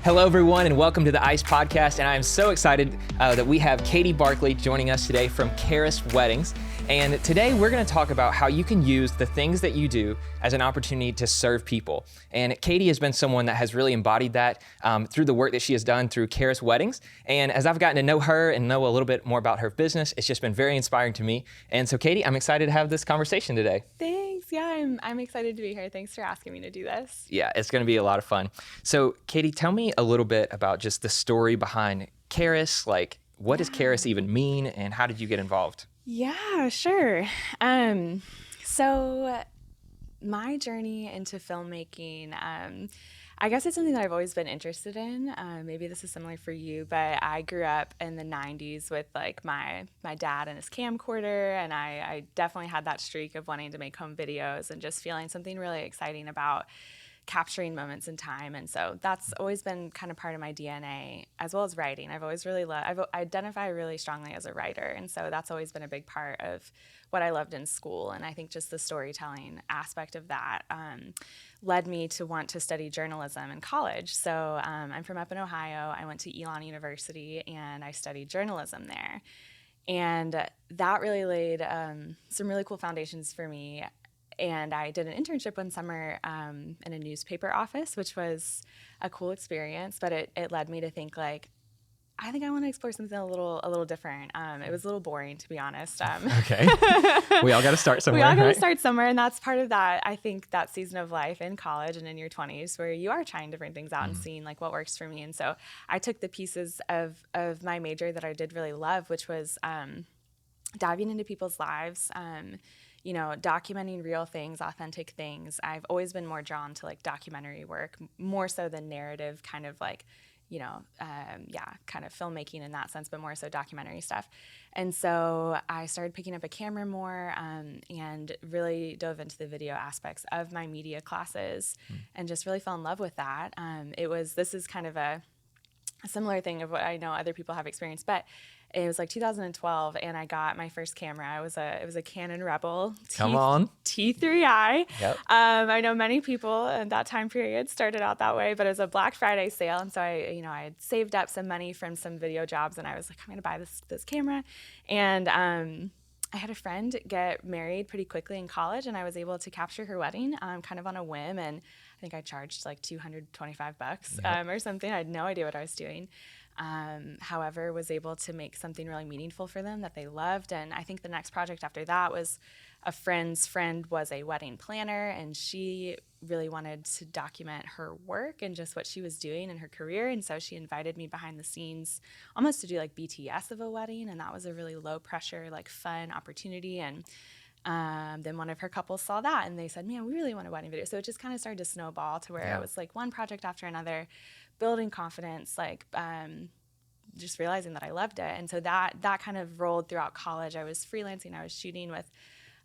Hello, everyone, and welcome to the ICE podcast. And I am so excited that we have Katy Barclay joining us today from Charis Weddings. And today we're going to talk about how you can use the things that you do as an opportunity to serve people. And Katy has been someone that has really embodied that through the work that she has done through Charis Weddings. And as I've gotten to know her and know a little bit more about her business, it's just been very inspiring to me. And so, Katy, I'm excited to have this conversation today. Thanks. Yeah, I'm excited to be here. Thanks for asking me to do this. Yeah, it's going to be a lot of fun. So, Katy, tell me a little bit about just the story behind Charis. Like, what does Charis even mean, and how did you get involved? Yeah, sure. So my journey into filmmaking, I guess it's something that I've always been interested in. Maybe this is similar for you, but I grew up in the 90s with like my dad and his camcorder, and I definitely had that streak of wanting to make home videos and just feeling something really exciting about capturing moments in time. And so that's always been kind of part of my DNA, as well as writing. I've always really I identify really strongly as a writer. And so that's always been a big part of what I loved in school. And I think just the storytelling aspect of that led me to want to study journalism in college. So I'm from up in Ohio. I went to Elon University and I studied journalism there. And that really laid some really cool foundations for me. And I did an internship one summer in a newspaper office, which was a cool experience, but it led me to think like, I think I want to explore something a little different. It was a little boring, to be honest. Okay. We all got to start somewhere. We all got to right? start somewhere. And that's part of that, I think, that season of life in college and in your 20s where you are trying different things out and seeing like what works for me. And so I took the pieces of my major that I did really love, which was diving into people's lives, documenting real things, authentic things. I've always been more drawn to like documentary work, more so than narrative kind of like, kind of filmmaking in that sense, but more so documentary stuff. And so I started picking up a camera more and really dove into the video aspects of my media classes and just really fell in love with that. This is kind of a similar thing of what I know other people have experienced, but it was like 2012, and I got my first camera. It was a Canon Rebel T3i. Yep. I know many people in that time period started out that way, but it was a Black Friday sale, and so I had saved up some money from some video jobs, and I was like, I'm gonna buy this camera, and I had a friend get married pretty quickly in college, and I was able to capture her wedding kind of on a whim, and I think I charged like $225 or something. I had no idea what I was doing. However, was able to make something really meaningful for them that they loved. And I think the next project after that was a friend's friend was a wedding planner, and she really wanted to document her work and just what she was doing in her career. And so she invited me behind the scenes almost to do like BTS of a wedding. And that was a really low pressure, like fun opportunity. And then one of her couples saw that and they said, man, we really want a wedding video. So it just kind of started to snowball to where it was like one project after another, building confidence, like just realizing that I loved it. And so that kind of rolled throughout college. I was freelancing. I was shooting with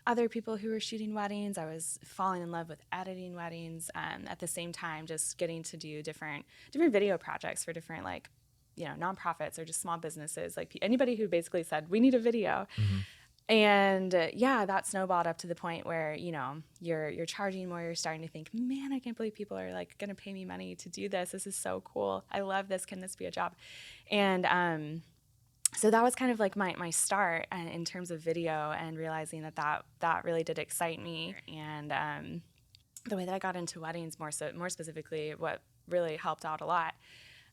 other people who were shooting weddings. I was falling in love with editing weddings. At the same time, just getting to do different video projects for different like, nonprofits or just small businesses, like anybody who basically said, we need a video. Mm-hmm. And that snowballed up to the point where, you're charging more. You're starting to think, man, I can't believe people are like going to pay me money to do this. This is so cool. I love this. Can this be a job? And so that was kind of like my start in terms of video and realizing that really did excite me. And the way that I got into weddings more specifically, what really helped out a lot.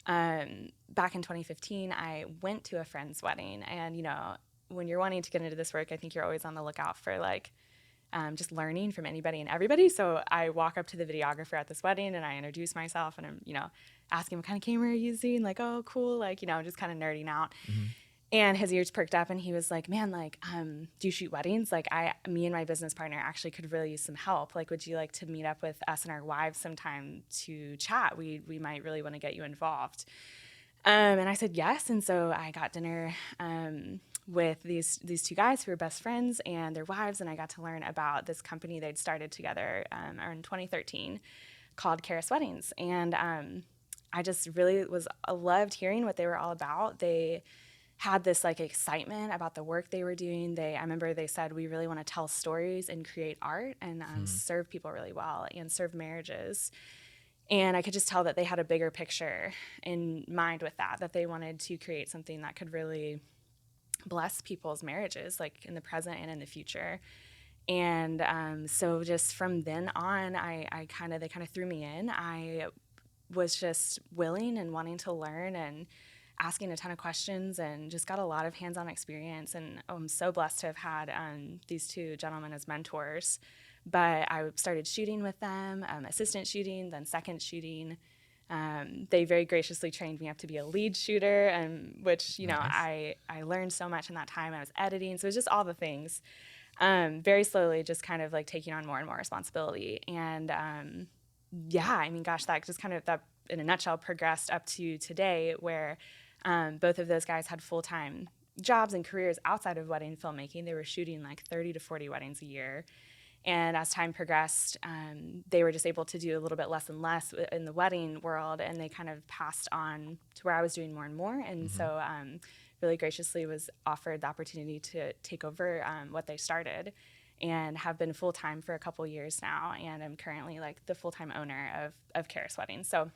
Back in 2015, I went to a friend's wedding, and, when you're wanting to get into this work, I think you're always on the lookout for like just learning from anybody and everybody. So I walk up to the videographer at this wedding and I introduce myself and I'm, asking what kind of camera you're using, like, oh, cool, like, just kind of nerding out. Mm-hmm. And his ears perked up and he was like, man, like, do you shoot weddings? Like me and my business partner actually could really use some help. Like, would you like to meet up with us and our wives sometime to chat? We might really want to get you involved. And I said yes. And so I got dinner with these two guys who were best friends and their wives, and I got to learn about this company they'd started together in 2013 called Charis Weddings. And I just really loved hearing what they were all about. They had this like excitement about the work they were doing. I remember they said, we really want to tell stories and create art and serve people really well and serve marriages. And I could just tell that they had a bigger picture in mind with that they wanted to create something that could really bless people's marriages, like in the present and in the future. And so just from then on, they kind of threw me in. I was just willing and wanting to learn and asking a ton of questions, and just got a lot of hands-on experience. And I'm so blessed to have had these two gentlemen as mentors. But I started shooting with them, assistant shooting, then second shooting. They very graciously trained me up to be a lead shooter, which, you know, Nice. I learned so much in that time. I was editing, so it was just all the things. Very slowly, just kind of like taking on more and more responsibility. And yeah, I mean, gosh, that just kind of, that in a nutshell, progressed up to today, where both of those guys had full-time jobs and careers outside of wedding filmmaking. They were shooting like 30 to 40 weddings a year. And as time progressed, they were just able to do a little bit less and less in the wedding world, and they kind of passed on to where I was doing more and more. And so really graciously was offered the opportunity to take over what they started, and have been full-time for a couple years now. And I'm currently like the full-time owner of Charis Weddings. So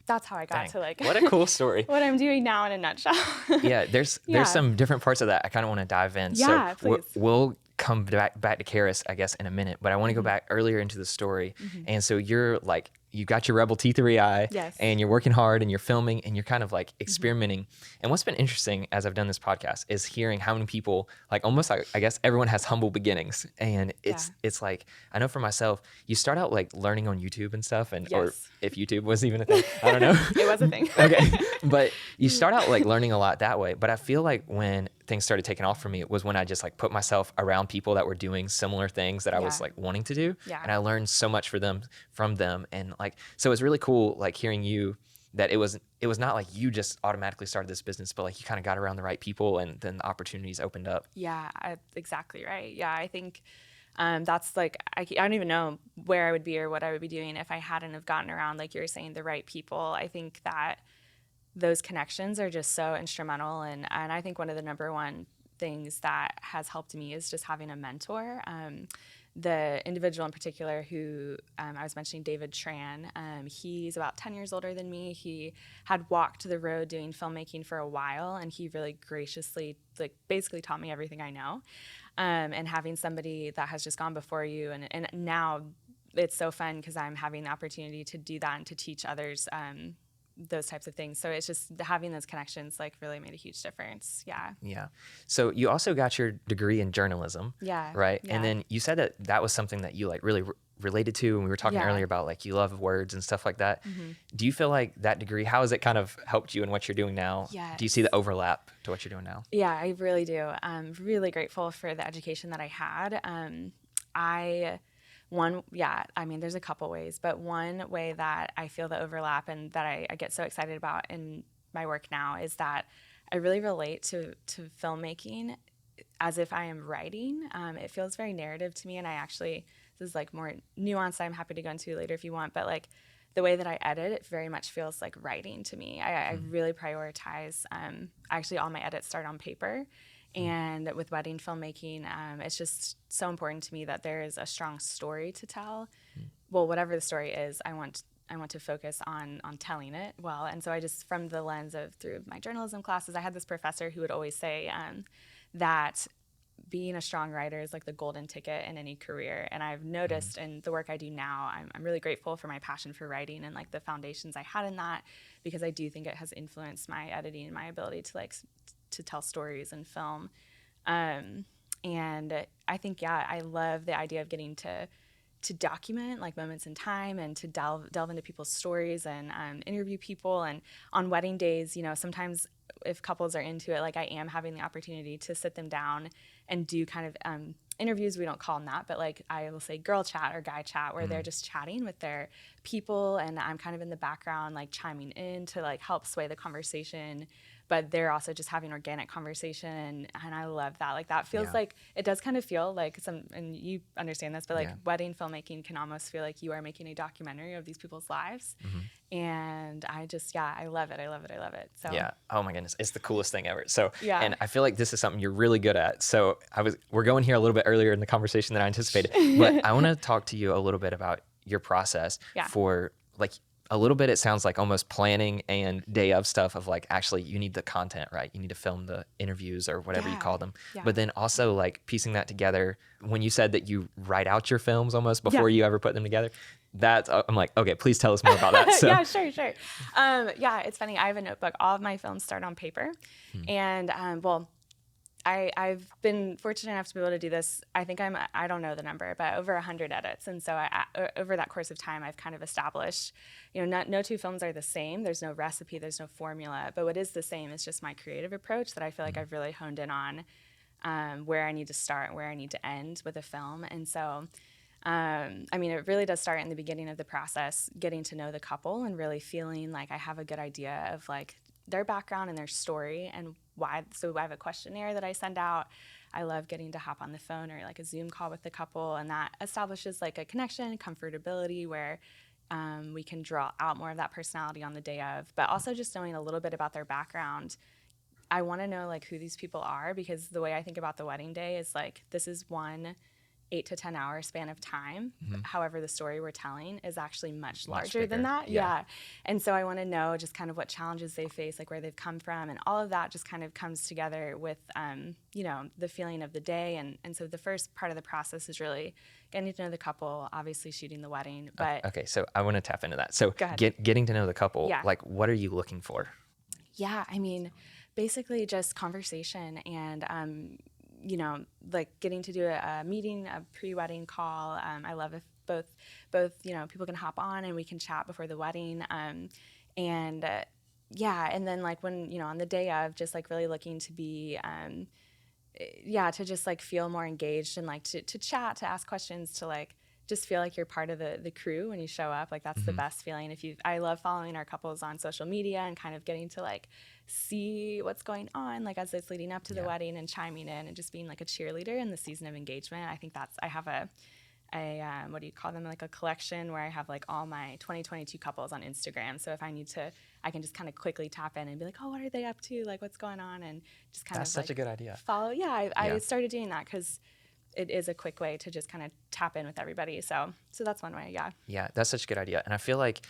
that's how I got to like What a cool story. what I'm doing now in a nutshell. Yeah, there's some different parts of that I kind of want to dive in. Yeah, So please. we'll come back to Charis, I guess, in a minute, but I want to go back earlier into the story. And so you're like, you got your Rebel T3i, Yes. and you're working hard and you're filming and you're kind of like experimenting. And what's been interesting as I've done this podcast is hearing how many people, like almost like, I guess everyone has humble beginnings. And it's like, I know for myself, you start out like learning on YouTube and stuff, and or Yes. if YouTube was even a thing, I don't know. It was a thing. Okay. But you start out like learning a lot that way. But I feel like when things started taking off for me, it was when I just like put myself around people that were doing similar things that I was like wanting to do. Yeah. And I learned so much from them. And like, so it's really cool, like hearing you, that it was not like you just automatically started this business, but like you kind of got around the right people, and then the opportunities opened up. Yeah, exactly right. Yeah, I think that's like, I don't even know where I would be or what I would be doing if I hadn't have gotten around, like you were saying, the right people. I think that those connections are just so instrumental. And I think one of the number one things that has helped me is just having a mentor. The individual in particular who I was mentioning, David Tran, he's about 10 years older than me. He had walked the road doing filmmaking for a while, and he really graciously, like, basically taught me everything I know. And having somebody that has just gone before you, and now it's so fun because I'm having the opportunity to do that and to teach others those types of things. So it's just having those connections like really made a huge difference. Yeah. Yeah. So you also got your degree in journalism. Yeah. Right. Yeah. And then you said that was something that you like really related to, and we were talking earlier about like you love words and stuff like that. Do you feel like that degree, how has it kind of helped you in what you're doing now? Yes. Do you see the overlap to what you're doing now? Yeah, I really do. I'm really grateful for the education that I had. I mean, there's a couple ways, but one way that I feel the overlap and that I get so excited about in my work now is that I really relate to filmmaking as if I am writing. It feels very narrative to me, and this is like more nuanced. I'm happy to go into later if you want, but like the way that I edit, it very much feels like writing to me. I really prioritize, actually all my edits start on paper. And with wedding filmmaking, it's just so important to me that there is a strong story to tell. Well, whatever the story is, I want to focus on telling it well. And so I just, from the lens of through my journalism classes, I had this professor who would always say that being a strong writer is like the golden ticket in any career. And I've noticed in the work I do now, I'm really grateful for my passion for writing and like the foundations I had in that, because I do think it has influenced my editing and my ability to tell stories in film. And I think, I love the idea of getting to document like moments in time and to delve into people's stories and interview people. And on wedding days, sometimes if couples are into it, like I am having the opportunity to sit them down and do kind of interviews. We don't call them that, but like I will say girl chat or guy chat, where they're just chatting with their people, and I'm kind of in the background like chiming in to like help sway the conversation, but they're also just having organic conversation, and I love that. Like that feels like, it does kind of feel like and you understand this, but like wedding filmmaking can almost feel like you are making a documentary of these people's lives. And I just, I love it. I love it. So yeah. Oh my goodness. It's the coolest thing ever. So, Yeah. and I feel like this is something you're really good at. So we're going here a little bit earlier in the conversation than I anticipated, but I want to talk to you a little bit about your process for like a little bit, it sounds like almost planning and day of stuff of like, actually you need the content, right? You need to film the interviews or whatever you call them. Yeah. But then also like piecing that together, when you said that you write out your films almost before you ever put them together, that's, I'm like, okay, please tell us more about that. So. Yeah, sure. Yeah, it's funny. I have a notebook. All of my films start on paper. And well, I've been fortunate enough to be able to do this. I think I don't know the number, but over 100 edits. And so over that course of time, I've kind of established, no two films are the same. There's no recipe, there's no formula. But what is the same is just my creative approach that I feel like I've really honed in on, where I need to start, where I need to end with a film. And so, it really does start in the beginning of the process, getting to know the couple and really feeling like I have a good idea of like their background and their story and why. So I have a questionnaire that I send out. I love getting to hop on the phone or like a Zoom call with the couple, and that establishes like a connection, comfortability where we can draw out more of that personality on the day of, but also just knowing a little bit about their background. I want to know like who these people are, because the way I think about the wedding day is like, this is one 8 to 10 hour span of time. However, the story we're telling is actually much larger than that. Yeah. And so I want to know just kind of what challenges they face, like where they've come from, and all of that just kind of comes together with, the feeling of the day. And so the first part of the process is really getting to know the couple, obviously shooting the wedding. But okay, so I want to tap into that. So go ahead. Getting to know the couple, like what are you looking for? Yeah, basically just conversation and, like getting to do a meeting, a pre-wedding call. I love if both, people can hop on and we can chat before the wedding. And then like when, on the day of, just like really looking to be, to just like feel more engaged and like to chat, to ask questions, to like just feel like you're part of the crew when you show up. Like that's the best feeling. I love following our couples on social media and kind of getting to like see what's going on, like as it's leading up to the wedding, and chiming in and just being like a cheerleader in the season of engagement. I think I have a what do you call them? Like a collection where I have like all my 2022 couples on Instagram. So if I need to, I can just kind of quickly tap in and be like, oh, what are they up to? Like what's going on? And just kind That's of such like a good idea. Follow. Yeah. I started doing that because it is a quick way to just kind of tap in with everybody. So that's one way. Yeah. Yeah, that's such a good idea. And I feel like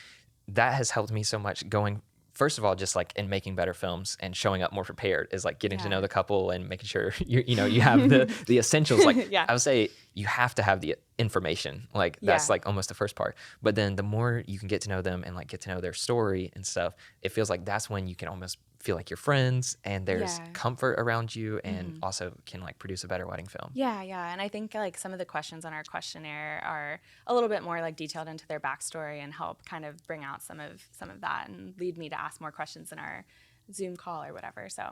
that has helped me so much going, first of all, just like in making better films and showing up more prepared, is like getting to know the couple and making sure you have the essentials. Like I would say you have to have the information. Like that's like almost the first part. But then the more you can get to know them and like get to know their story and stuff, it feels like that's when you can almost feel like you're friends and there's comfort around you, and also can like produce a better wedding film. Yeah. And I think like some of the questions on our questionnaire are a little bit more like detailed into their backstory and help kind of bring out some of that and lead me to ask more questions in our Zoom call or whatever. So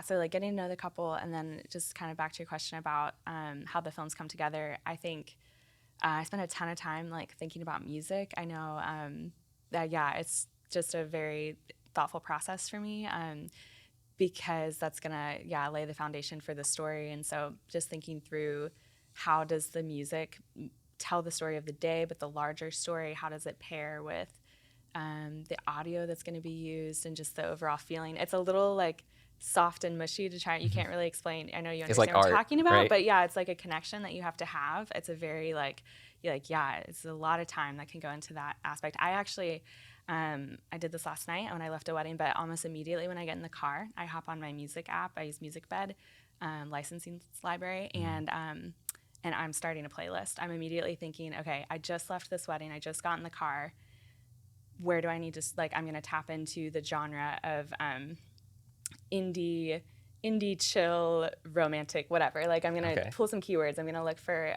so like getting to know the couple, and then just kind of back to your question about how the films come together. I think I spend a ton of time like thinking about music. I know it's just a very thoughtful process for me, because that's gonna lay the foundation for the story. And so just thinking through, how does the music tell the story of the day, but the larger story, how does it pair with the audio that's going to be used, and just the overall feeling. It's a little like soft and mushy to try. You can't really explain. I know you understand what I'm talking about, right? But it's like a connection that you have to have. It's a very it's a lot of time that can go into that aspect. I actually I did this last night when I left a wedding, but almost immediately when I get in the car, I hop on my music app. I use MusicBed, licensing library, and I'm starting a playlist. I'm immediately thinking, okay, I just left this wedding. I just got in the car. Where do I need to, I'm going to tap into the genre of indie, chill, romantic, whatever. Like I'm going to pull some keywords. I'm going to look for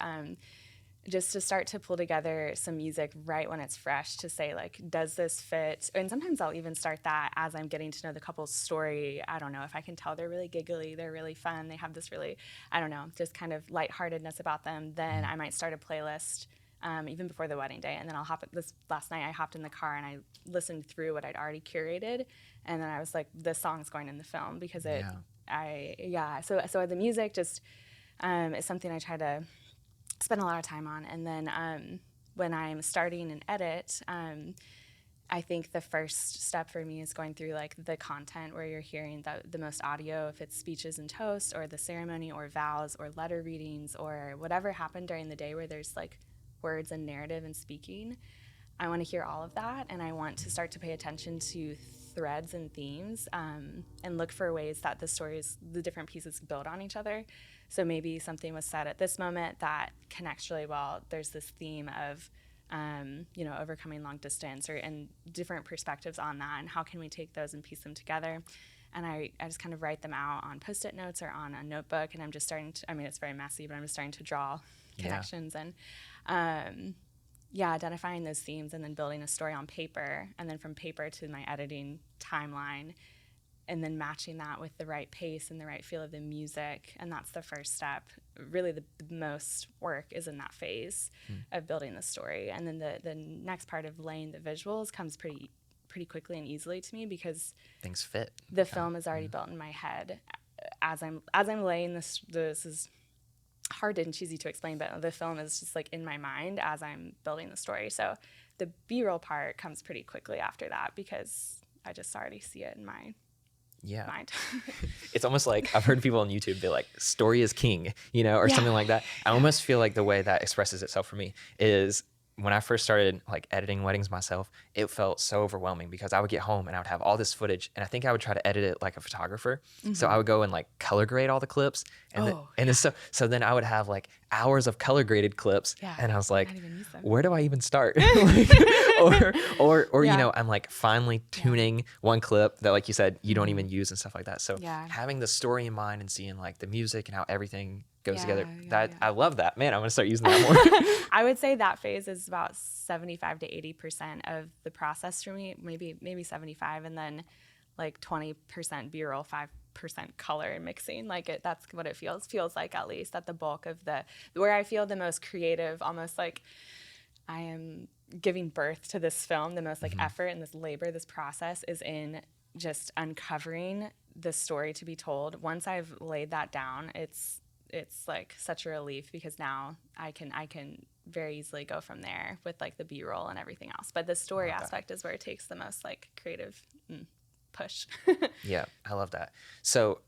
just to start to pull together some music right when it's fresh, to say like, does this fit? And sometimes I'll even start that as I'm getting to know the couple's story. I don't know if I can tell they're really giggly, they're really fun, they have this really, I don't know, just kind of lightheartedness about them. Then I might start a playlist even before the wedding day. And then last night I hopped in the car and I listened through what I'd already curated. And then I was like, this song's going in the film, because So the music just is something I try to spend a lot of time on. And then when I'm starting an edit, I think the first step for me is going through like the content where you're hearing the most audio, if it's speeches and toasts, or the ceremony, or vows, or letter readings, or whatever happened during the day where there's like words and narrative and speaking. I want to hear all of that, and I want to start to pay attention to threads and themes, and look for ways that the different pieces build on each other. So maybe something was said at this moment that connects really well. There's this theme of overcoming long distance, and different perspectives on that, and how can we take those and piece them together. And I just kind of write them out on Post-it notes or on a notebook, and I'm just starting to, it's very messy, but I'm just starting to draw connections and identifying those themes, and then building a story on paper, and then from paper to my editing timeline, and then matching that with the right pace and the right feel of the music. And that's the first step. Really, the most work is in that phase of building the story. And then the next part of laying the visuals comes pretty quickly and easily to me, because things fit. The film is already built in my head as I'm laying this. This is hard and cheesy to explain, but the film is just like in my mind as I'm building the story. So the B-roll part comes pretty quickly after that, because I just already see it in my mind. It's almost like I've heard people on YouTube be like, story is king, or something like that. I almost feel like the way that expresses itself for me is when I first started like editing weddings myself, it felt so overwhelming, because I would get home and I would have all this footage, and I think I would try to edit it like a photographer. So I would go and like color grade all the clips, and so then I would have like hours of color graded clips, and I was like, where do I even start? or I'm like finally tuning one clip that, like you said, you don't even use and stuff like that. So having the story in mind and seeing like the music and how everything goes together, I love that. Man, I'm gonna start using that more. I would say that phase is about 75 to 80% of the process for me, maybe 75, and then like 20% B-roll, 5% color and mixing. Like that's what it feels like, at least at the bulk of where I feel the most creative, almost like I am giving birth to this film. The most like effort and this labor, this process is in just uncovering the story to be told. Once I've laid that down, it's like such a relief, because now I can very easily go from there with like the B-roll and everything else. But the story aspect is where it takes the most like creative push. Yeah, I love that. So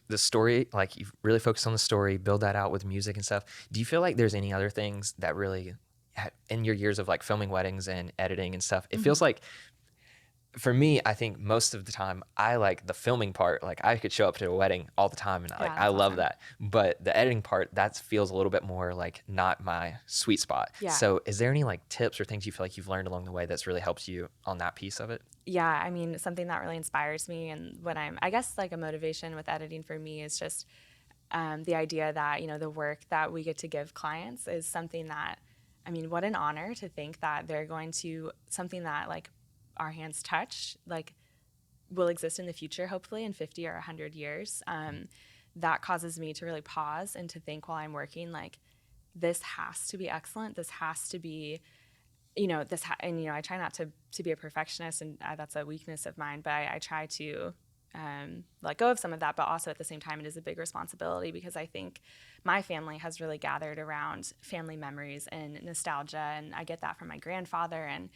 the story, like you really focus on the story, build that out with music and stuff. Do you feel like there's any other things that really, in your years of like filming weddings and editing and stuff, it feels like, for me, I think most of the time I like the filming part. Like I could show up to a wedding all the time, and I love that. But the editing part, that feels a little bit more like not my sweet spot. Yeah. So is there any like tips or things you feel like you've learned along the way that's really helped you on that piece of it? Yeah, something that really inspires me, and I guess like a motivation with editing for me is just the idea that, the work that we get to give clients is something that, what an honor to think that they're going to, something that like our hands touch, like will exist in the future, hopefully in 50 or 100 years. That causes me to really pause and to think while I'm working, like, this has to be excellent. This has to be, I try not to be a perfectionist, and that's a weakness of mine, but I try to let go of some of that, but also at the same time, it is a big responsibility, because I think my family has really gathered around family memories and nostalgia, and I get that from my grandfather, and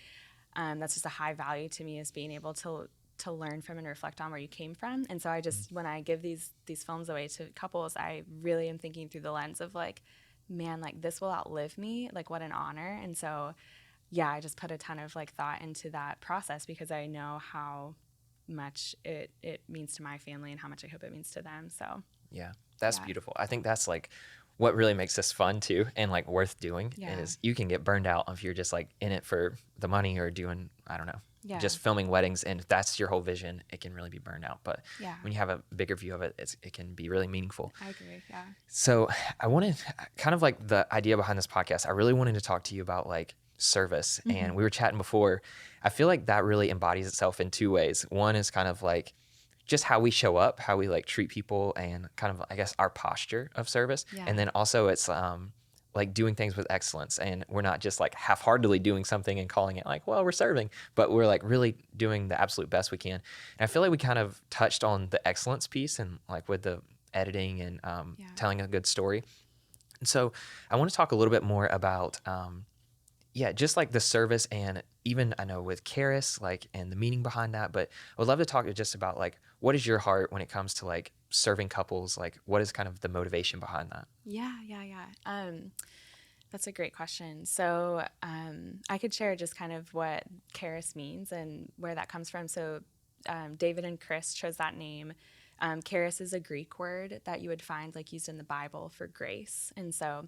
that's just a high value to me, is being able to learn from and reflect on where you came from. And so I just, when I give these films away to couples, I really am thinking through the lens of like, man, like this will outlive me, like what an honor. And so, yeah, I just put a ton of like thought into that process, because I know how much it means to my family and how much I hope it means to them. So yeah, that's beautiful. I think that's like what really makes this fun too, and like worth doing, is you can get burned out if you're just like in it for the money or doing, I don't know, just filming weddings, and if that's your whole vision, it can really be burned out. But when you have a bigger view of it, it can be really meaningful. I agree. Yeah. So I wanted, kind of like the idea behind this podcast, I really wanted to talk to you about like service. And we were chatting before. I feel like that really embodies itself in two ways. One is kind of like just how we show up, how we like treat people, and kind of, I guess, our posture of service. And then also it's like doing things with excellence, and we're not just like half-heartedly doing something and calling it like, well, we're serving, but we're like really doing the absolute best we can. And I feel like we kind of touched on the excellence piece, and like with the editing and telling a good story. And so I want to talk a little bit more about just like the service, and even I know with Charis, like, and the meaning behind that, but I would love to talk just about like, what is your heart when it comes to like serving couples? Like, what is kind of the motivation behind that? Yeah. That's a great question. So I could share just kind of what Charis means and where that comes from. So David and Chris chose that name. Charis is a Greek word that you would find like used in the Bible for grace. And so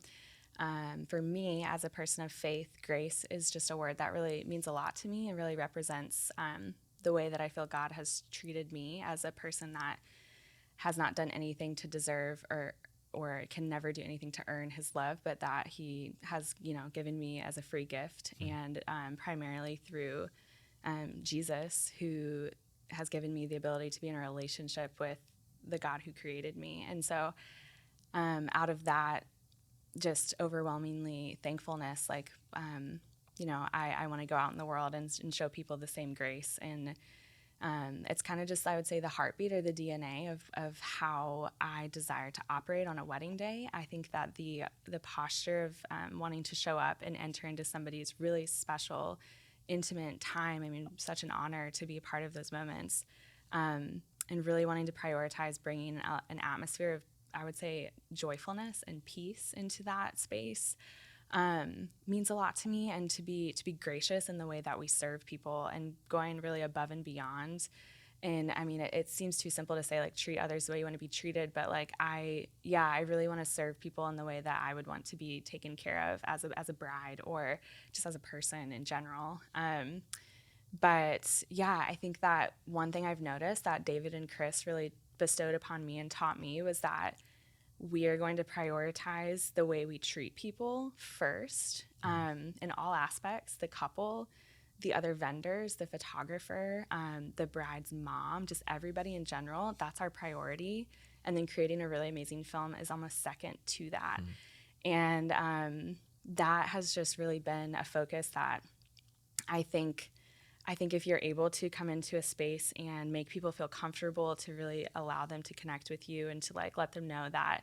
for me, as a person of faith, grace is just a word that really means a lot to me and really represents the way that I feel God has treated me as a person that has not done anything to deserve or can never do anything to earn his love, but that he has, given me as a free gift, and primarily through Jesus, who has given me the ability to be in a relationship with the God who created me. And so out of that, just overwhelmingly thankfulness, like, I want to go out in the world and show people the same grace. And it's kind of just, I would say, the heartbeat or the DNA of how I desire to operate on a wedding day. I think that the posture of wanting to show up and enter into somebody's really special, intimate time, I mean, such an honor to be a part of those moments, and really wanting to prioritize bringing an atmosphere of, I would say, joyfulness and peace into that space. Means a lot to me, and to be gracious in the way that we serve people and going really above and beyond. And I mean, it seems too simple to say, like, treat others the way you want to be treated, but like I really want to serve people in the way that I would want to be taken care of as a bride or just as a person in general. But yeah, I think that one thing I've noticed that David and Chris really bestowed upon me and taught me was that we are going to prioritize the way we treat people first, in all aspects, the couple, the other vendors, the photographer, the bride's mom, just everybody in general. That's our priority. And then creating a really amazing film is almost second to that. And that has just really been a focus that I think if you're able to come into a space and make people feel comfortable, to really allow them to connect with you and to like let them know that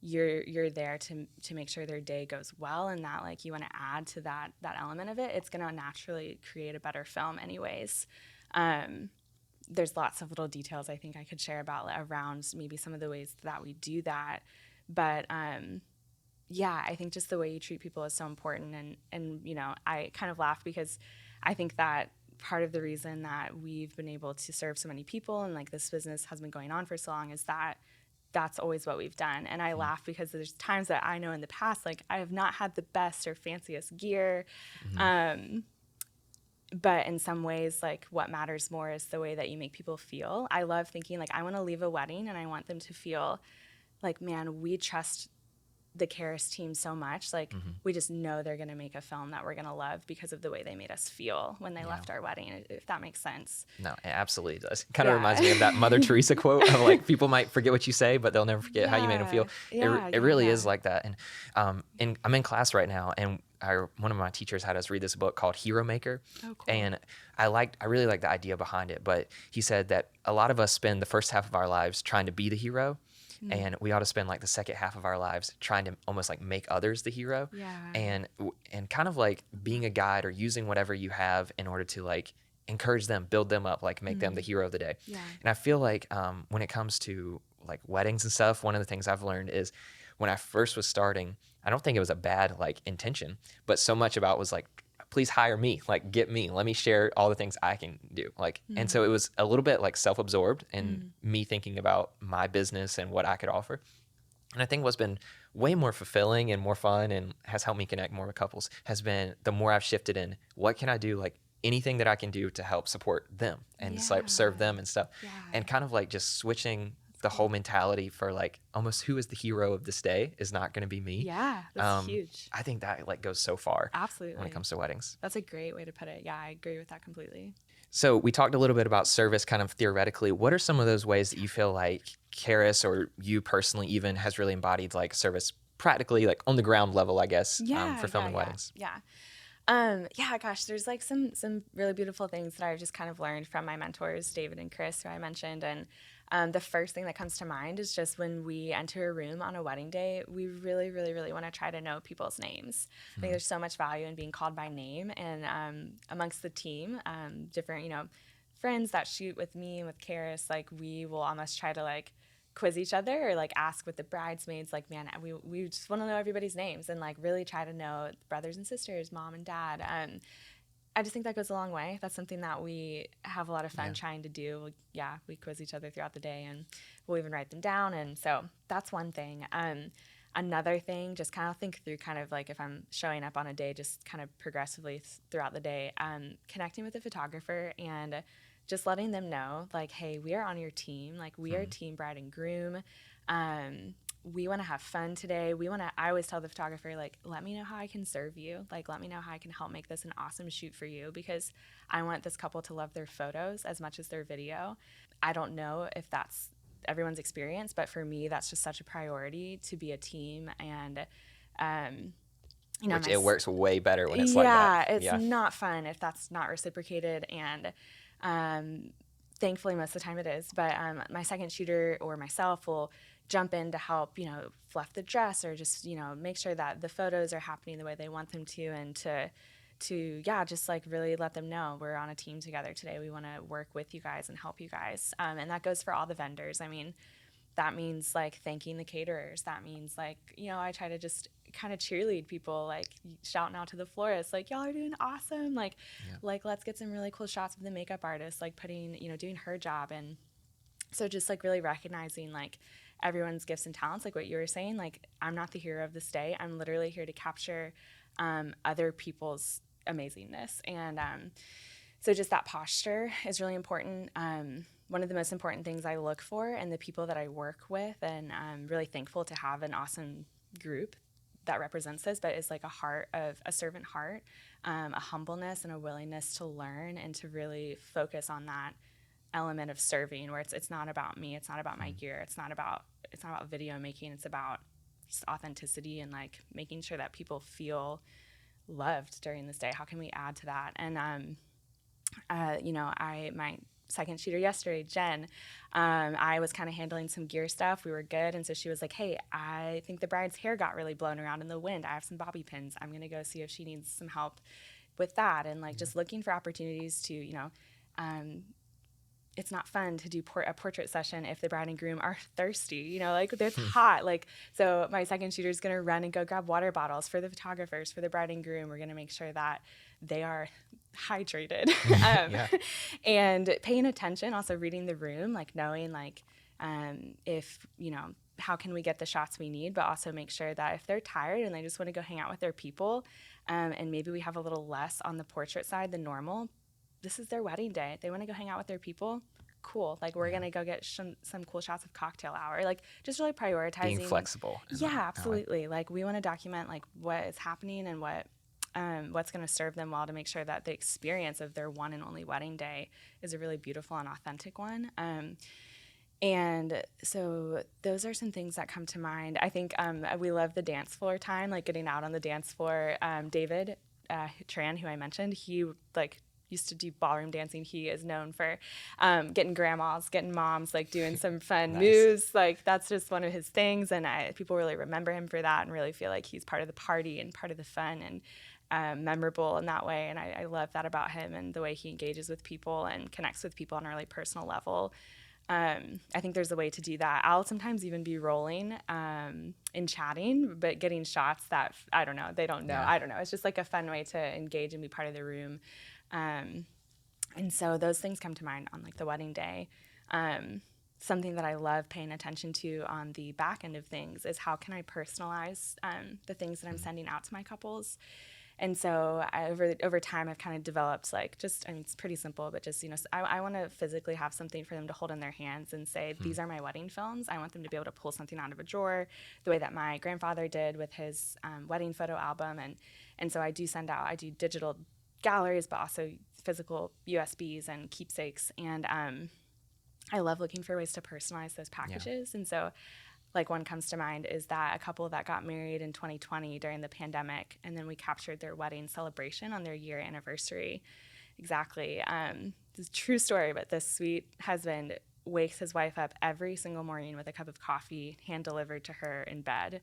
you're there to make sure their day goes well, and that like you want to add to that element of it, it's going to naturally create a better film anyways. There's lots of little details I think I could share about around maybe some of the ways that we do that, but yeah, I think just the way you treat people is so important. And I kind of laugh because I think that part of the reason that we've been able to serve so many people and like this business has been going on for so long is that that's always what we've done. And I laugh because there's times that I know in the past, like, I have not had the best or fanciest gear. But in some ways, like, what matters more is the way that you make people feel. I love thinking, like, I want to leave a wedding and I want them to feel like, man, we trust the Charis team so much. Like, we just know they're going to make a film that we're going to love because of the way they made us feel when they left our wedding, if that makes sense. No, it absolutely does. Kind of reminds me of that Mother Teresa quote of like, people might forget what you say, but they'll never forget how you made them feel. It really is like that. And I'm in class right now, and one of my teachers had us read this book called Hero Maker. Oh, cool. And I really like the idea behind it, but he said that a lot of us spend the first half of our lives trying to be the hero. And we ought to spend like the second half of our lives trying to almost like make others the hero. And kind of like being a guide or using whatever you have in order to like encourage them, build them up, like make them the hero of the day. And I feel like when it comes to like weddings and stuff, one of the things I've learned is when I first was starting, I don't think it was a bad like intention, but so much about was like, please hire me, like get me, let me share all the things I can do. Like, and so it was a little bit like self-absorbed and me thinking about my business and what I could offer. And I think what's been way more fulfilling and more fun and has helped me connect more with couples has been the more I've shifted in what can I do, like anything that I can do to help support them and just like serve them and stuff. And kind of like just switching the whole mentality for like almost who is the hero of this day is not going to be me. Yeah, that's huge. I think that like goes so far. Absolutely. When it comes to weddings. That's a great way to put it. Yeah, I agree with that completely. So we talked a little bit about service kind of theoretically. What are some of those ways that you feel like Charis or you personally even has really embodied like service practically, like on the ground level, I guess, for filming weddings? Gosh, there's like some really beautiful things that I've just kind of learned from my mentors, David and Chris, who I mentioned. And the first thing that comes to mind is just when we enter a room on a wedding day, we really, really, really want to try to know people's names. I think there's so much value in being called by name. And amongst the team, different, friends that shoot with me and with Charis, like we will almost try to like quiz each other or like ask with the bridesmaids, like, man, we just want to know everybody's names and like really try to know brothers and sisters, mom and dad. I just think that goes a long way. That's something that we have a lot of fun trying to do. Yeah, we quiz each other throughout the day, and we'll even write them down. And so that's one thing. Another thing, just kind of think through kind of like if I'm showing up on a day, just kind of progressively throughout the day, connecting with the photographer and just letting them know, like, hey, we are on your team. Like, we are team bride and groom. We want to have fun today. I always tell the photographer, like, let me know how I can serve you. Like, let me know how I can help make this an awesome shoot for you, because I want this couple to love their photos as much as their video. I don't know if that's everyone's experience, but for me, that's just such a priority to be a team. And, Which it works way better when it's like that. It's not fun if that's not reciprocated. And, thankfully most of the time it is, but my second shooter or myself will jump in to help, fluff the dress or just, make sure that the photos are happening the way they want them to, and to just like really let them know we're on a team together today. We want to work with you guys and help you guys. And that goes for all the vendors. I mean, that means like thanking the caterers. That means like, I try to just kind of cheerlead people, like shouting out to the florists, like, y'all are doing awesome. Like, let's get some really cool shots of the makeup artist, like putting, doing her job. And so just like really recognizing like everyone's gifts and talents, like what you were saying, like I'm not the hero of this day. I'm literally here to capture other people's amazingness. And so just that posture is really important. One of the most important things I look for in the people that I work with, and I'm really thankful to have an awesome group that represents this, but is like a servant heart, a humbleness and a willingness to learn and to really focus on that element of serving, where it's not about me, it's not about my gear, it's not about video making, it's about just authenticity and like making sure that people feel loved during this day. How can we add to that? And my second shooter yesterday, Jen, I was kind of handling some gear stuff. We were good. And so she was like, hey, I think the bride's hair got really blown around in the wind. I have some bobby pins. I'm going to go see if she needs some help with that. And like just looking for opportunities to, it's not fun to do a portrait session if the bride and groom are thirsty, like it's hot. Like, so my second shooter is going to run and go grab water bottles for the photographers, for the bride and groom. We're going to make sure that they are hydrated. And paying attention, also reading the room, like knowing like if, how can we get the shots we need, but also make sure that if they're tired and they just want to go hang out with their people, and maybe we have a little less on the portrait side than normal, this is their wedding day. They want to go hang out with their people. Cool. Like we're going to go get some cool shots of cocktail hour. Like just really prioritizing. Being flexible. Yeah, absolutely. Like we want to document like what is happening and what's going to serve them well, to make sure that the experience of their one and only wedding day is a really beautiful and authentic one. And so those are some things that come to mind. I think we love the dance floor time, like getting out on the dance floor. David Tran, who I mentioned, he like used to do ballroom dancing. He is known for getting grandmas, getting moms, like doing some fun moves. Like that's just one of his things. And people really remember him for that and really feel like he's part of the party and part of the fun and memorable in that way. And I love that about him and the way he engages with people and connects with people on a really personal level. I think there's a way to do that. I'll sometimes even be rolling and chatting, but getting shots that, I don't know, they don't know. I don't know. It's just like a fun way to engage and be part of the room. And so those things come to mind on like the wedding day. Something that I love paying attention to on the back end of things is how can I personalize the things that I'm sending out to my couples. And so over time, I've kind of developed like it's pretty simple, but just, I want to physically have something for them to hold in their hands and say, these are my wedding films. I want them to be able to pull something out of a drawer the way that my grandfather did with his wedding photo album. And so I do digital galleries, but also physical USBs and keepsakes. And I love looking for ways to personalize those packages. And so like one comes to mind is that a couple that got married in 2020 during the pandemic, and then we captured their wedding celebration on their year anniversary. Exactly. It's a true story, but this sweet husband wakes his wife up every single morning with a cup of coffee hand delivered to her in bed.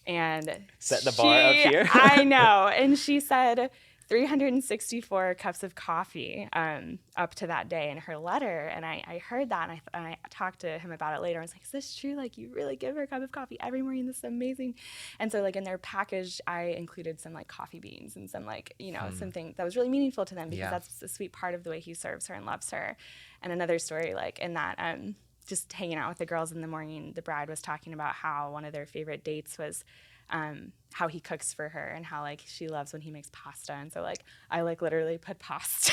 And set the bar up here. I know. And she said, 364 cups of coffee up to that day in her letter. And I heard that, and I talked to him about it later. I was like, is this true? Like, you really give her a cup of coffee every morning? This is amazing. And so, like, in their package, I included some, like, coffee beans and some, like, you know, something that was really meaningful to them, because that's a sweet part of the way he serves her and loves her. And another story, like, in that, just hanging out with the girls in the morning, the bride was talking about how one of their favorite dates was how he cooks for her, and how, like, she loves when he makes pasta. And so, like, I, like, literally put pasta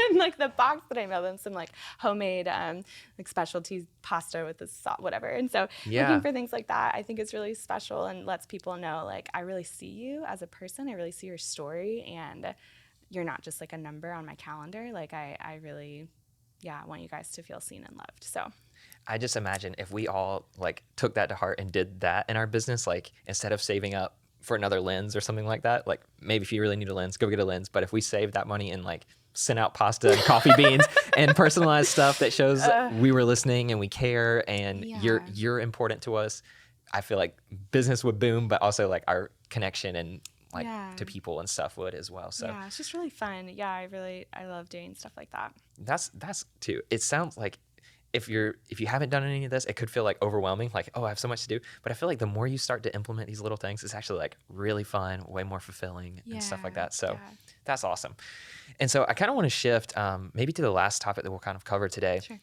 in, like, the box that I mailed them, some, like, homemade like specialty pasta with the sauce, whatever. And so looking for things like that, I think is really special, and lets people know, like, I really see you as a person. I really see your story, and you're not just, like, a number on my calendar. Like, I really want you guys to feel seen and loved. So I just imagine if we all, like, took that to heart and did that in our business, like, instead of saving up for another lens or something like that, like, maybe if you really need a lens, go get a lens. But if we save that money and, like, sent out pasta and coffee beans and personalized stuff that shows we were listening and we care, and you're important to us, I feel like business would boom, but also, like, our connection and, like, to people and stuff would as well. So it's just really fun. I love doing stuff like that. That's too. It sounds like if you haven't done any of this, it could feel, like, overwhelming, like, oh, I have so much to do. But I feel like the more you start to implement these little things, it's actually, like, really fun, way more fulfilling and stuff like that. So that's awesome. And so I kind of want to shift maybe to the last topic that we'll kind of cover today. Sure.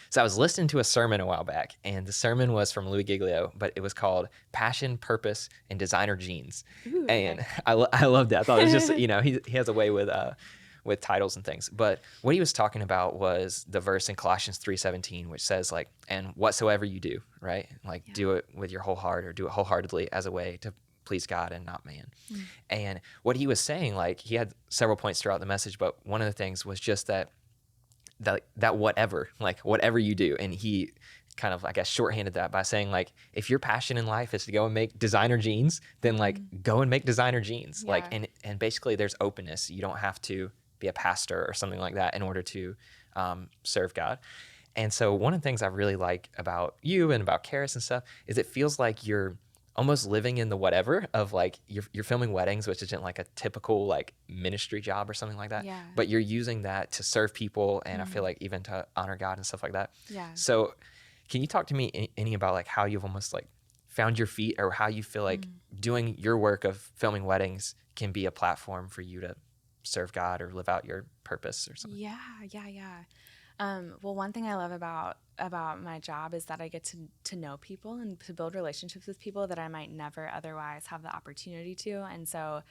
So I was listening to a sermon a while back, and the sermon was from Louis Giglio, but it was called Passion, Purpose, and Designer Jeans. Ooh, and okay. I loved that. I thought it was just, you know, he has a way with titles and things. But what he was talking about was the verse in Colossians 3:17, which says, like, and whatsoever you do, right? Like, do it with your whole heart, or do it wholeheartedly as a way to please God and not man. And what he was saying, like, he had several points throughout the message, but one of the things was just that whatever, like, whatever you do. And he kind of, I guess, shorthanded that by saying, like, if your passion in life is to go and make designer jeans, then, like, go and make designer jeans. Like, and basically there's openness. You don't have to be a pastor or something like that in order to serve God. And so one of the things I really like about you and about Charis and stuff is it feels like you're almost living in the whatever of, like, you're filming weddings, which isn't, like, a typical, like, ministry job or something like that. But you're using that to serve people, and I feel like even to honor God and stuff like that. So can you talk to me any about, like, how you've almost, like, found your feet, or how you feel like doing your work of filming weddings can be a platform for you to serve God or live out your purpose or something? Well, one thing I love about my job is that I get to know people and to build relationships with people that I might never otherwise have the opportunity to. And so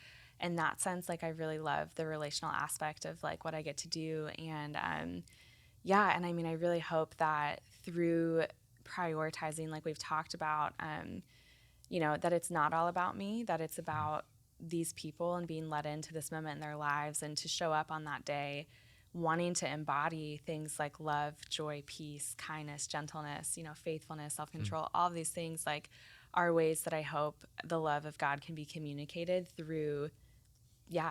in that sense, like, I really love the relational aspect of, like, what I get to do. And and I mean, I really hope that through prioritizing, like we've talked about, that it's not all about me, that it's about these people and being led into this moment in their lives, and to show up on that day wanting to embody things like love, joy, peace, kindness, gentleness, faithfulness, self-control. All of these things, like, are ways that I hope the love of God can be communicated through,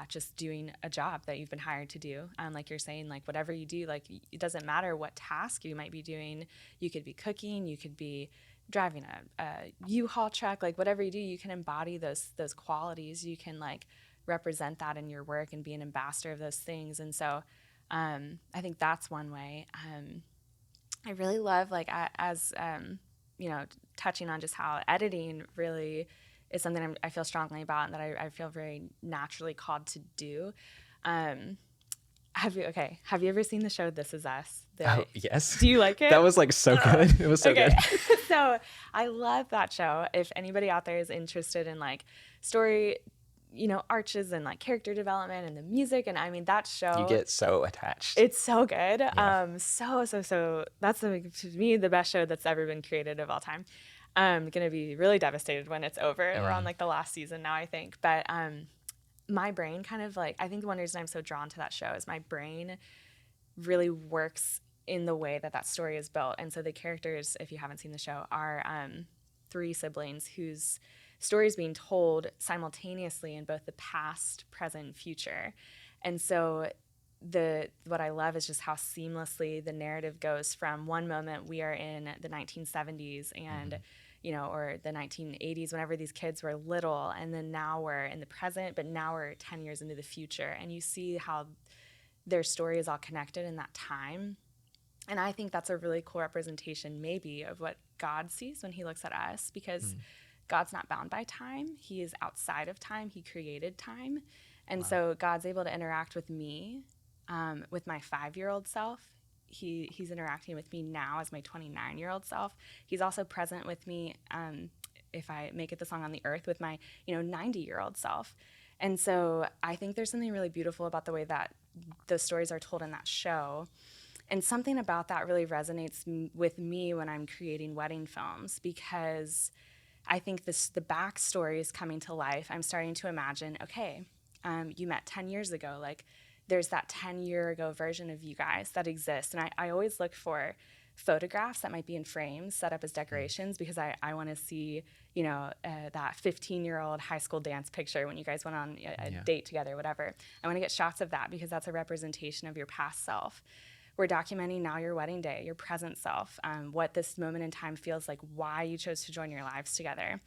just doing a job that you've been hired to do. Like you're saying, like, whatever you do, like, it doesn't matter what task you might be doing. You could be cooking, you could be driving a U-Haul truck, like, whatever you do, you can embody those qualities. You can, like, represent that in your work and be an ambassador of those things. And so I think that's one way. I really love, like, as touching on just how editing really is something I feel strongly about, and that I feel very naturally called to do. Have you ever seen the show This Is Us? Yes. Do you like it? That was, like, so good. It was so good. So I love that show. If anybody out there is interested in, like, story, arches and, like, character development and the music, and I mean, that show, You get so attached. it's so good. So that's, to me, the best show that's ever been created of all time. I'm gonna be really devastated when it's over. We're on, like, the last season now, I think. But my brain kind of, like, I think one reason I'm so drawn to that show is my brain really works in the way that story is built. And so the characters, if you haven't seen the show, are 3 siblings whose story is being told simultaneously in both the past, present, future. And so what I love is just how seamlessly the narrative goes from one moment we are in the 1970s, and or the 1980s, whenever these kids were little, and then now we're in the present, but now we're 10 years into the future, and you see how their story is all connected in that time. And I think that's a really cool representation maybe of what God sees when he looks at us, because God's not bound by time. He is outside of time. He created time. And so God's able to interact with me, with my 5-year-old self. He's interacting with me now as my 29-year-old self. He's also present with me, if I make it the song on the earth, with my 90-year-old self. And so I think there's something really beautiful about the way that the stories are told in that show. And something about that really resonates with me when I'm creating wedding films, because I think the backstory is coming to life. I'm starting to imagine, okay, you met 10 years ago, like there's that 10-year ago version of you guys that exists. And I always look for photographs that might be in frames set up as decorations, because I want to see, that 15-year-old high school dance picture when you guys went on a date together, whatever. I want to get shots of that, because that's a representation of your past self. We're documenting now your wedding day, your present self, what this moment in time feels like, why you chose to join your lives together.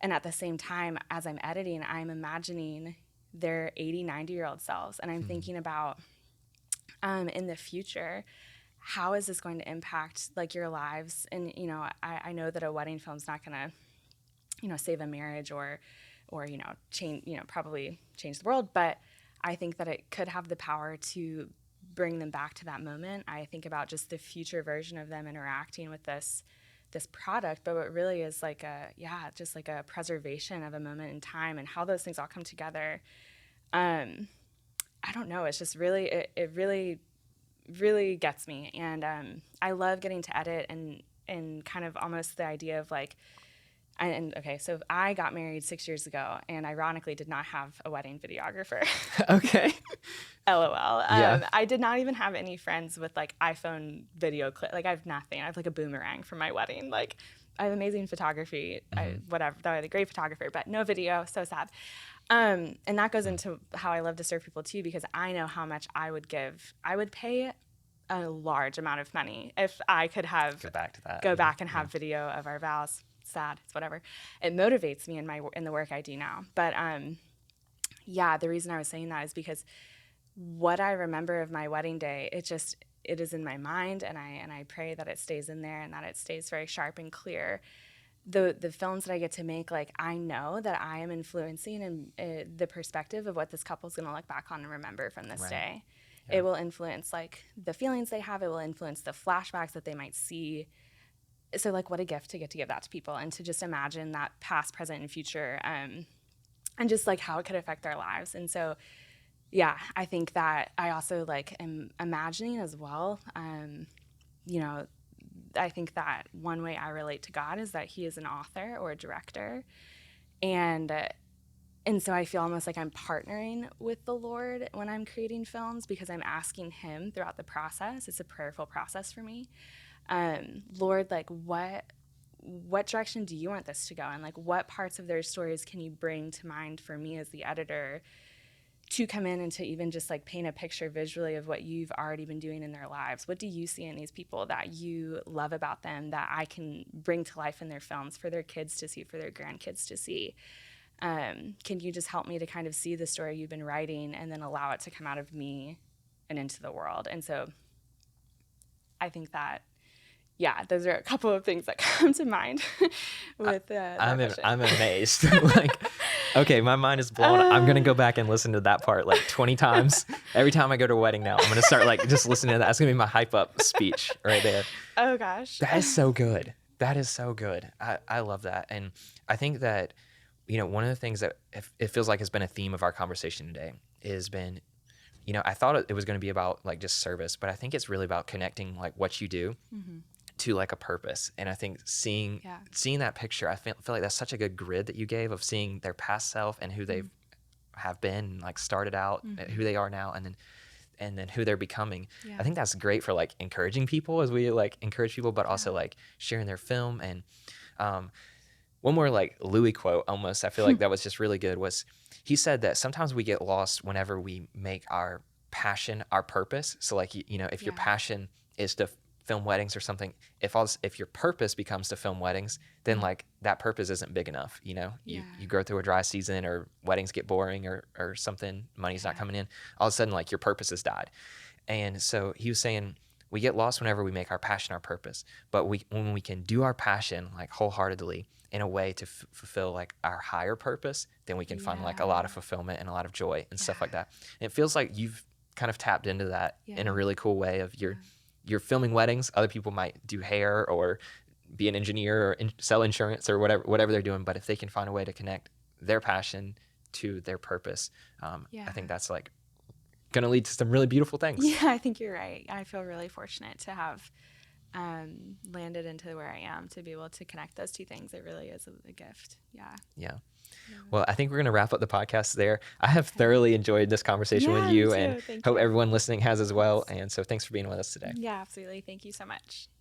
And at the same time, as I'm editing, I'm imagining their 80, 90-year-old selves. And I'm thinking about, in the future, how is this going to impact like your lives? And, I know that a wedding film's not going to, save a marriage or change, probably change the world. But I think that it could have the power to bring them back to that moment. I think about just the future version of them interacting with this product, but what really is like just like a preservation of a moment in time, and how those things all come together. I don't know. It's just really, it really, really gets me. And I love getting to edit and kind of almost the idea of like, okay, so I got married 6 years ago, and ironically did not have a wedding videographer. Okay. LOL. I did not even have any friends with like iPhone video clip. Like I have nothing. I have like a boomerang from my wedding. Like I have amazing photography. Whatever. I had a great photographer, but no video. So sad. And that goes into how I love to serve people too, because I know how much I would give. I would pay a large amount of money if I could have go back and have video of our vows. Sad. It's whatever. It motivates me in the work I do now. But the reason I was saying that is because what I remember of my wedding day, it is in my mind, and I pray that it stays in there and that it stays very sharp and clear. The films that I get to make, like I know that I am influencing the perspective of what this couple's going to look back on and remember from this day. Yeah. It will influence like the feelings they have. It will influence the flashbacks that they might see. So like what a gift to get to give that to people, and to just imagine that past, present, and future, and just like how it could affect their lives. And so, yeah, I think that I also like am imagining as well. I think that one way I relate to God is that he is an author or a director. And so I feel almost like I'm partnering with the Lord when I'm creating films, because I'm asking him throughout the process. It's a prayerful process for me. Lord, like what direction do you want this to go? And like what parts of their stories can you bring to mind for me as the editor to come in and to even just like paint a picture visually of what you've already been doing in their lives? What do you see in these people that you love about them that I can bring to life in their films for their kids to see, for their grandkids to see? Can you just help me to kind of see the story you've been writing and then allow it to come out of me and into the world? And so I think that, those are a couple of things that come to mind with I'm amazed. Like, okay, my mind is blown. I'm going to go back and listen to that part like 20 times. Every time I go to a wedding now, I'm going to start like just listening to that. That's going to be my hype up speech right there. Oh gosh. That is so good. That is so good. I love that. And I think that, one of the things that it feels like has been a theme of our conversation today has been, I thought it was going to be about like just service, but I think it's really about connecting like what you do to like a purpose. And I think seeing that picture, I feel like that's such a good grid that you gave of seeing their past self and who they have been, like started out, who they are now, and then who they're becoming. Yeah. I think that's great for like encouraging people as we like encourage people, but also like sharing their film. And one more like Louis quote almost, I feel like that was just really good, was he said that sometimes we get lost whenever we make our passion our purpose. So like, if your passion is to film weddings or something, if your purpose becomes to film weddings, then like that purpose isn't big enough. You go through a dry season, or weddings get boring, or something, money's not coming in. All of a sudden, like, your purpose has died. And so he was saying, we get lost whenever we make our passion our purpose, but when we can do our passion like wholeheartedly in a way to fulfill like our higher purpose, then we can find like a lot of fulfillment and a lot of joy and stuff like that. And it feels like you've kind of tapped into that in a really cool way of you're filming weddings. Other people might do hair or be an engineer or sell insurance or whatever they're doing. But if they can find a way to connect their passion to their purpose, I think that's like going to lead to some really beautiful things. Yeah, I think you're right. I feel really fortunate to have landed into where I am, to be able to connect those two things. It really is a gift. Yeah. Well, I think we're going to wrap up the podcast there. I have thoroughly enjoyed this conversation with you, and hope everyone listening has as well. And so thanks for being with us today. Yeah, absolutely. Thank you so much.